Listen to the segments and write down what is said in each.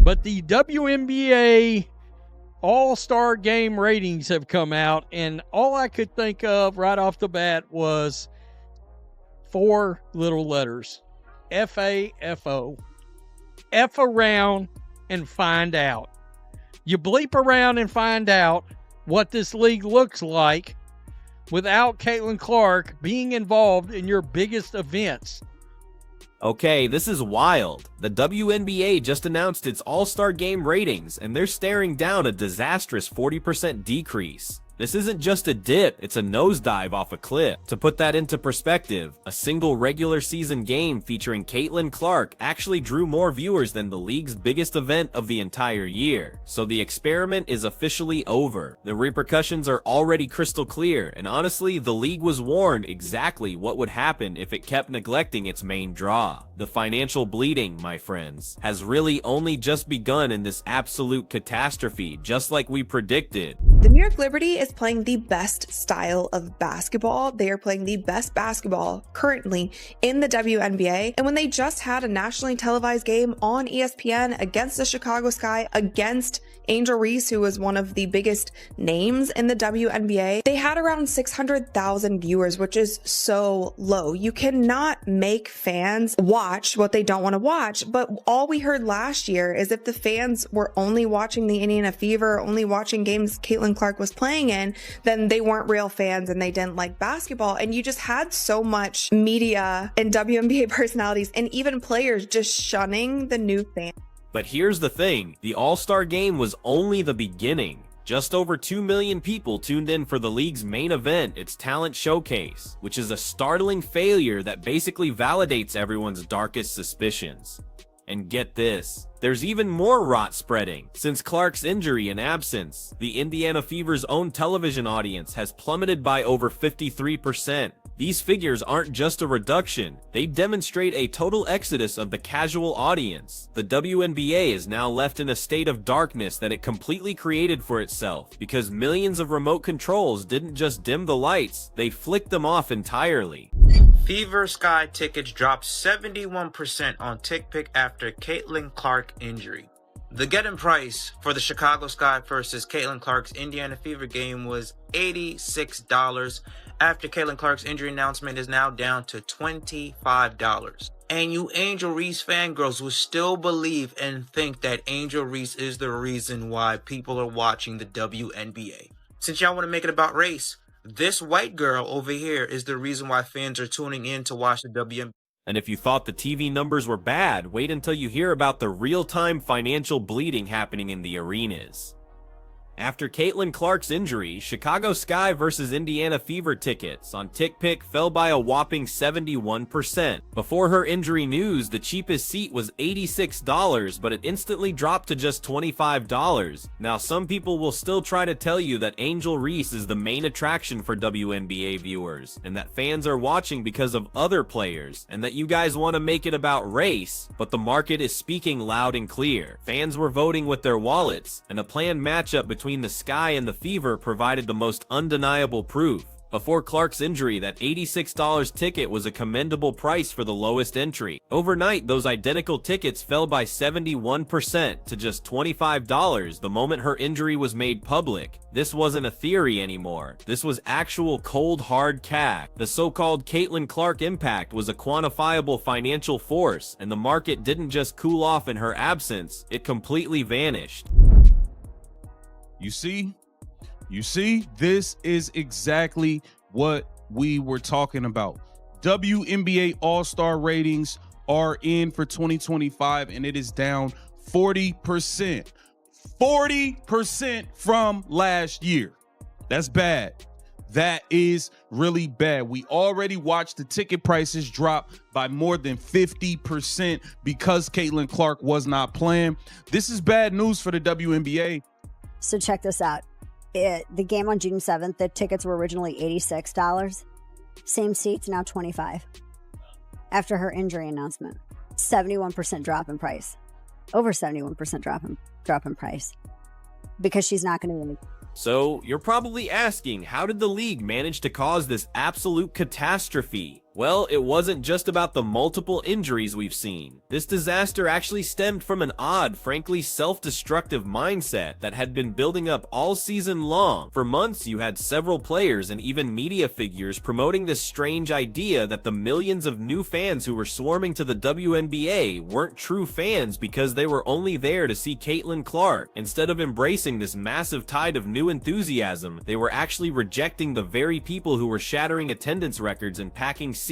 But the WNBA All-Star Game ratings have come out, and all I could think of right off the bat was 4 little letters. F-A-F-O. F around and find out. You bleep around and find out what this league looks like without Caitlin Clark being involved in your biggest events. Okay, this is wild. The WNBA just announced its All-Star Game ratings, and they're staring down a disastrous 40% decrease. This isn't just a dip, it's a nosedive off a cliff. To put that into perspective, a single regular season game featuring Caitlin Clark actually drew more viewers than the league's biggest event of the entire year. So the experiment is officially over. The repercussions are already crystal clear, and honestly, the league was warned exactly what would happen if it kept neglecting its main draw. The financial bleeding, my friends, has really only just begun in this absolute catastrophe, just like we predicted. The New York Liberty is playing the best style of basketball. They are playing the best basketball currently in the WNBA. And when they just had a nationally televised game on ESPN against the Chicago Sky, against Angel Reese, who was one of the biggest names in the WNBA, they had around 600,000 viewers, which is so low. You cannot make fans watch what they don't want to watch. But all we heard last year is if the fans were only watching the Indiana Fever, only watching games Caitlin Clark was playing in, then they weren't real fans and they didn't like basketball. And you just had so much media and WNBA personalities and even players just shunning the new fans. But here's the thing, the All-Star Game was only the beginning. Just over 2 million people tuned in for the league's main event, its talent showcase, which is a startling failure that basically validates everyone's darkest suspicions. And get this, there's even more rot spreading. Since Clark's injury and absence, the Indiana Fever's own television audience has plummeted by over 53%. These figures aren't just a reduction, they demonstrate a total exodus of the casual audience. The WNBA is now left in a state of darkness that it completely created for itself, because millions of remote controls didn't just dim the lights, they flicked them off entirely. Fever Sky tickets dropped 71% on TickPick after Caitlin Clark injury. The get-in price for the Chicago Sky versus Caitlin Clark's Indiana Fever game was $86. After Caitlin Clark's injury announcement is now down to $25. And you Angel Reese fangirls will still believe and think that Angel Reese is the reason why people are watching the WNBA. Since y'all want to make it about race, this white girl over here is the reason why fans are tuning in to watch the WNBA. And if you thought the TV numbers were bad, wait until you hear about the real-time financial bleeding happening in the arenas. After Caitlin Clark's injury, Chicago Sky versus Indiana Fever tickets on TickPick fell by a whopping 71%. Before her injury news, the cheapest seat was $86, but it instantly dropped to just $25. Now, some people will still try to tell you that Angel Reese is the main attraction for WNBA viewers, and that fans are watching because of other players, and that you guys want to make it about race, but the market is speaking loud and clear. Fans were voting with their wallets, and a planned matchup between the Sky and the Fever provided the most undeniable proof. Before Clark's injury, that $86 ticket was a commendable price for the lowest entry. Overnight, those identical tickets fell by 71% to just $25 the moment her injury was made public. This wasn't a theory anymore. This was actual cold hard cash. The so-called Caitlin Clark impact was a quantifiable financial force, and the market didn't just cool off in her absence, it completely vanished. You see, this is exactly what we were talking about. WNBA All-Star ratings are in for 2025, and it is down 40%. 40% from last year. That's bad. That is really bad. We already watched the ticket prices drop by more than 50% because Caitlin Clark was not playing. This is bad news for the WNBA. So check this out. The game on June 7th, the tickets were originally $86. Same seats, now $25. After her injury announcement, 71% drop in price. Over 71% drop in price. Because she's not going to win. So, you're probably asking, how did the league manage to cause this absolute catastrophe? Well, it wasn't just about the multiple injuries we've seen. This disaster actually stemmed from an odd, frankly self-destructive mindset that had been building up all season long. For months, you had several players and even media figures promoting this strange idea that the millions of new fans who were swarming to the WNBA weren't true fans because they were only there to see Caitlin Clark. Instead of embracing this massive tide of new enthusiasm, they were actually rejecting the very people who were shattering attendance records and packing seats.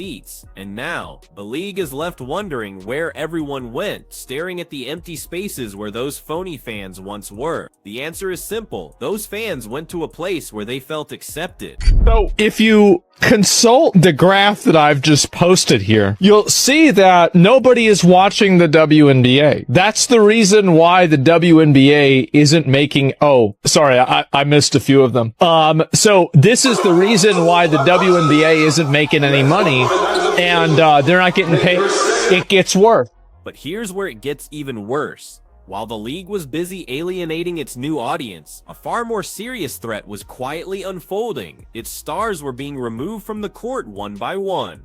And now, the league is left wondering where everyone went, staring at the empty spaces where those phony fans once were. The answer is simple. Those fans went to a place where they felt accepted. So, if you consult the graph that I've just posted here, you'll see that nobody is watching the WNBA. That's the reason why the WNBA isn't making... Oh, sorry, I missed a few of them. So this is the reason why the WNBA isn't making any money, and they're not getting paid. It gets worse. But here's where it gets even worse. While the league was busy alienating its new audience, a far more serious threat was quietly unfolding. Its stars were being removed from the court one by one.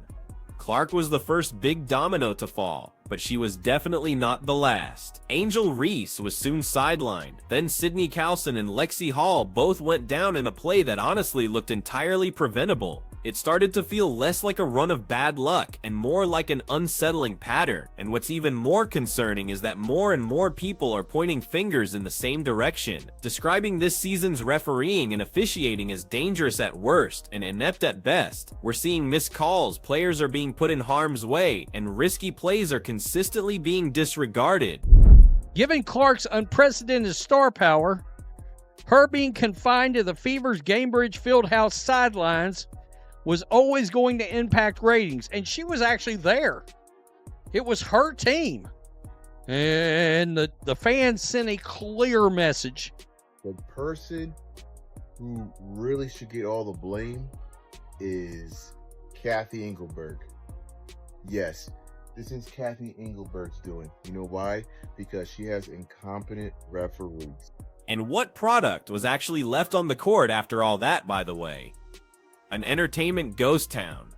Clark was the first big domino to fall, but she was definitely not the last. Angel Reese was soon sidelined. Then Sydney Carlson and Lexi Hall both went down in a play that honestly looked entirely preventable. It started to feel less like a run of bad luck and more like an unsettling pattern. And what's even more concerning is that more and more people are pointing fingers in the same direction, describing this season's refereeing and officiating as dangerous at worst and inept at best. We're seeing missed calls, players are being put in harm's way, and risky plays are consistently being disregarded. Given Clark's unprecedented star power, her being confined to the Fever's Gamebridge Fieldhouse sidelines was always going to impact ratings, and she was actually there. It was her team. And the fans sent a clear message. The person who really should get all the blame is Kathy Engelberg. Yes, this is Kathy Engelberg's doing. You know why? Because she has incompetent referees. And what product was actually left on the court after all that, by the way? An entertainment ghost town.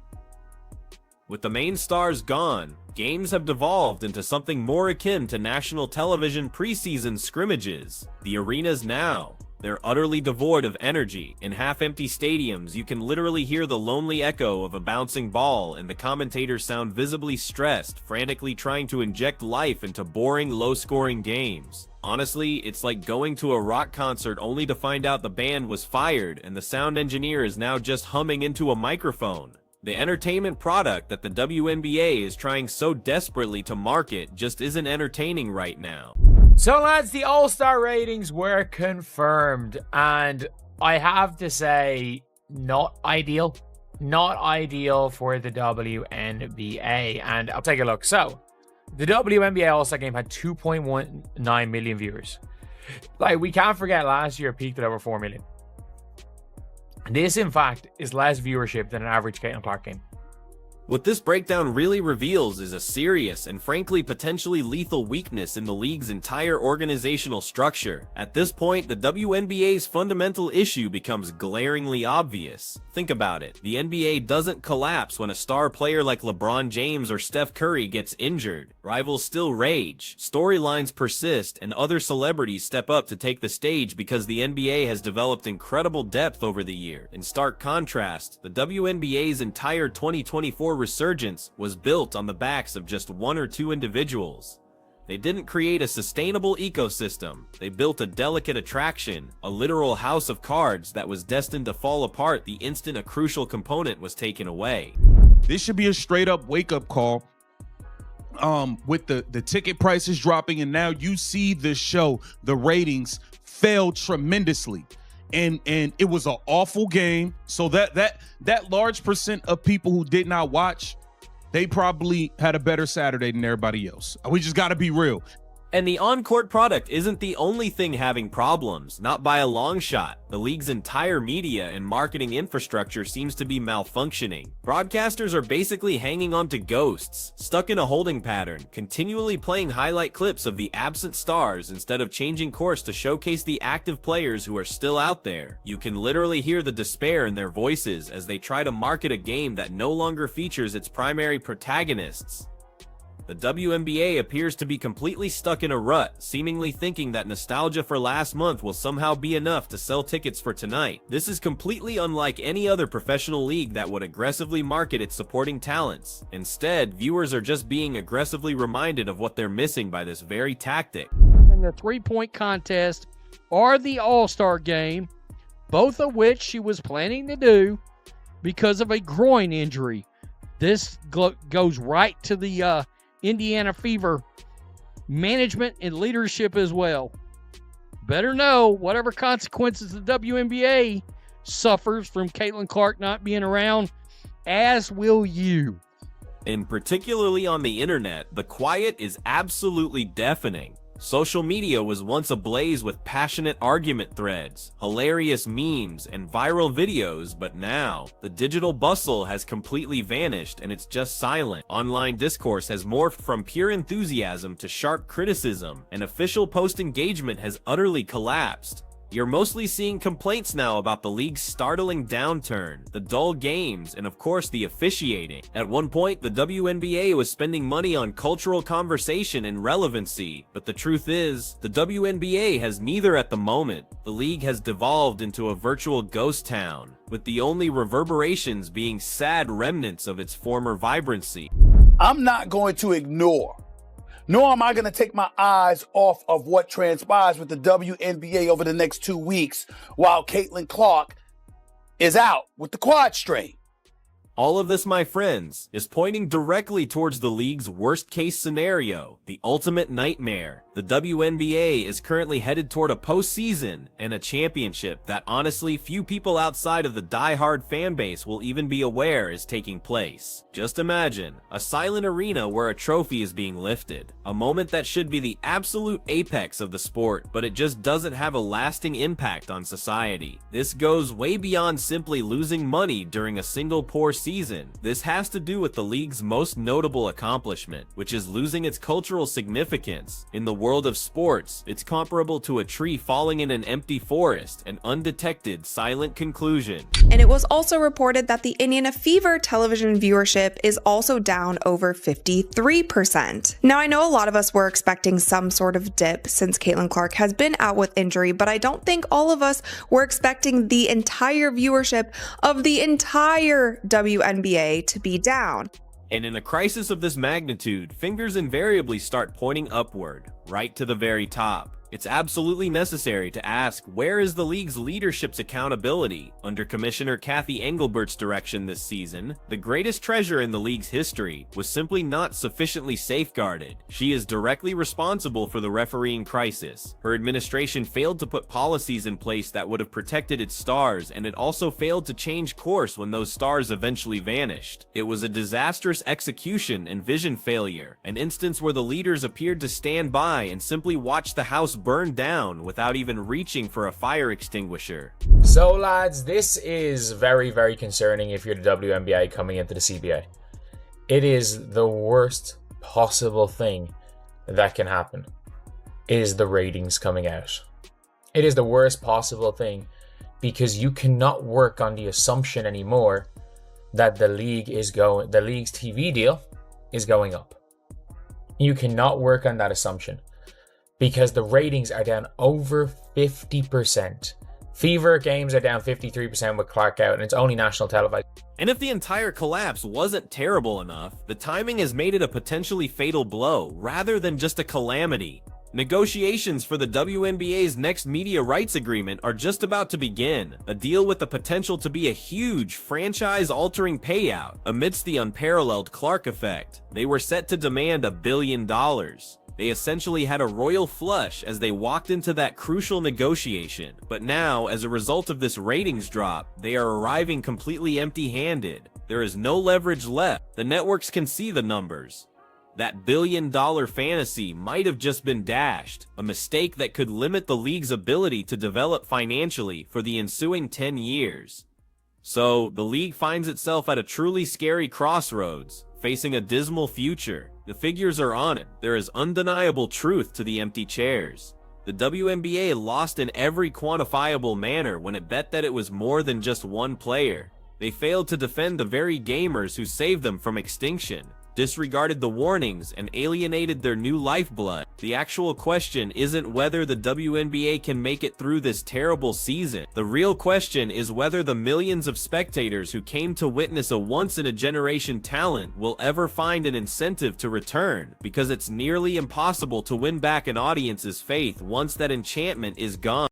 With the main stars gone, games have devolved into something more akin to national television preseason scrimmages. The arenas now, they're utterly devoid of energy. In half-empty stadiums, you can literally hear the lonely echo of a bouncing ball, and the commentators sound visibly stressed, frantically trying to inject life into boring, low-scoring games. Honestly, it's like going to a rock concert only to find out the band was fired and the sound engineer is now just humming into a microphone. The entertainment product that the WNBA is trying so desperately to market just isn't entertaining right now. So lads, the All-Star ratings were confirmed, and I have to say, not ideal. Not ideal for the WNBA, and I'll take a look. So, the WNBA All-Star Game had 2.19 million viewers. Like, we can't forget last year it peaked at over 4 million. This, in fact, is less viewership than an average Caitlin Clark game. What this breakdown really reveals is a serious and frankly potentially lethal weakness in the league's entire organizational structure. At this point, the WNBA's fundamental issue becomes glaringly obvious. Think about it. The NBA doesn't collapse when a star player like LeBron James or Steph Curry gets injured. Rivals still rage, storylines persist, and other celebrities step up to take the stage because the NBA has developed incredible depth over the year. In stark contrast, the WNBA's entire 2024 resurgence was built on the backs of just one or two individuals. They didn't create a sustainable ecosystem. They built a delicate attraction, a literal house of cards that was destined to fall apart the instant a crucial component was taken away. This should be a straight up wake up call. With the ticket prices dropping, and now you see the show, the ratings fell tremendously. And it was an awful game. So that large percent of people who did not watch, they probably had a better Saturday than everybody else. We just got to be real. And the on-court product isn't the only thing having problems, not by a long shot. The league's entire media and marketing infrastructure seems to be malfunctioning. Broadcasters are basically hanging on to ghosts, stuck in a holding pattern, continually playing highlight clips of the absent stars instead of changing course to showcase the active players who are still out there. You can literally hear the despair in their voices as they try to market a game that no longer features its primary protagonists. The WNBA appears to be completely stuck in a rut, seemingly thinking that nostalgia for last month will somehow be enough to sell tickets for tonight. This is completely unlike any other professional league that would aggressively market its supporting talents. Instead, viewers are just being aggressively reminded of what they're missing by this very tactic. In the three-point contest or the All-Star game, both of which she was planning to do because of a groin injury. This goes right to the Indiana Fever management and leadership as well. Better know whatever consequences the WNBA suffers from Caitlin Clark not being around, as will you. And particularly on the internet, the quiet is absolutely deafening. Social media was once ablaze with passionate argument threads, hilarious memes, and viral videos, but now, the digital bustle has completely vanished and it's just silent. Online discourse has morphed from pure enthusiasm to sharp criticism, and official post-engagement has utterly collapsed. You're mostly seeing complaints now about the league's startling downturn, the dull games, and of course the officiating. At one point, the WNBA was spending money on cultural conversation and relevancy, but the truth is, the WNBA has neither at the moment. The league has devolved into a virtual ghost town, with the only reverberations being sad remnants of its former vibrancy. I'm not going to ignore, nor am I going to take my eyes off of what transpires with the WNBA over the next 2 weeks while Caitlin Clark is out with the quad strain. All of this, my friends, is pointing directly towards the league's worst-case scenario, the ultimate nightmare. The WNBA is currently headed toward a postseason and a championship that honestly few people outside of the die-hard fan base will even be aware is taking place. Just imagine, a silent arena where a trophy is being lifted, a moment that should be the absolute apex of the sport, but it just doesn't have a lasting impact on society. This goes way beyond simply losing money during a single poor season. This has to do with the league's most notable accomplishment, which is losing its cultural significance. In the world of sports, it's comparable to a tree falling in an empty forest, an undetected, silent conclusion. And it was also reported that the Indiana Fever television viewership is also down over 53%. Now, I know a lot of us were expecting some sort of dip since Caitlin Clark has been out with injury, but I don't think all of us were expecting the entire viewership of the entire WNBA to be down. And in a crisis of this magnitude, fingers invariably start pointing upward, right to the very top. It's absolutely necessary to ask, where is the league's leadership's accountability? Under Commissioner Kathy Engelbert's direction this season, the greatest treasure in the league's history was simply not sufficiently safeguarded. She is directly responsible for the refereeing crisis. Her administration failed to put policies in place that would have protected its stars, and it also failed to change course when those stars eventually vanished. It was a disastrous execution and vision failure, an instance where the leaders appeared to stand by and simply watch the house burn down without even reaching for a fire extinguisher. So lads, this is very, very concerning if you're the WNBA coming into the CBA. It is the worst possible thing that can happen, is the ratings coming out. It is the worst possible thing because you cannot work on the assumption anymore that the league's TV deal is going up. You cannot work on that assumption, because the ratings are down over 50%. Fever games are down 53% with Clark out, and it's only national televised. And if the entire collapse wasn't terrible enough, the timing has made it a potentially fatal blow, rather than just a calamity. Negotiations for the WNBA's next media rights agreement are just about to begin, a deal with the potential to be a huge, franchise-altering payout. Amidst the unparalleled Clark effect, they were set to demand $1 billion. They essentially had a royal flush as they walked into that crucial negotiation, but now, as a result of this ratings drop, they are arriving completely empty-handed. There is no leverage left. The networks can see the numbers. That billion-dollar fantasy might have just been dashed, a mistake that could limit the league's ability to develop financially for the ensuing 10 years. So, the league finds itself at a truly scary crossroads, facing a dismal future. The figures are on it. There is undeniable truth to the empty chairs. The WNBA lost in every quantifiable manner when it bet that it was more than just one player. They failed to defend the very gamers who saved them from extinction, disregarded the warnings, and alienated their new lifeblood. The actual question isn't whether the WNBA can make it through this terrible season. The real question is whether the millions of spectators who came to witness a once-in-a-generation talent will ever find an incentive to return, because it's nearly impossible to win back an audience's faith once that enchantment is gone.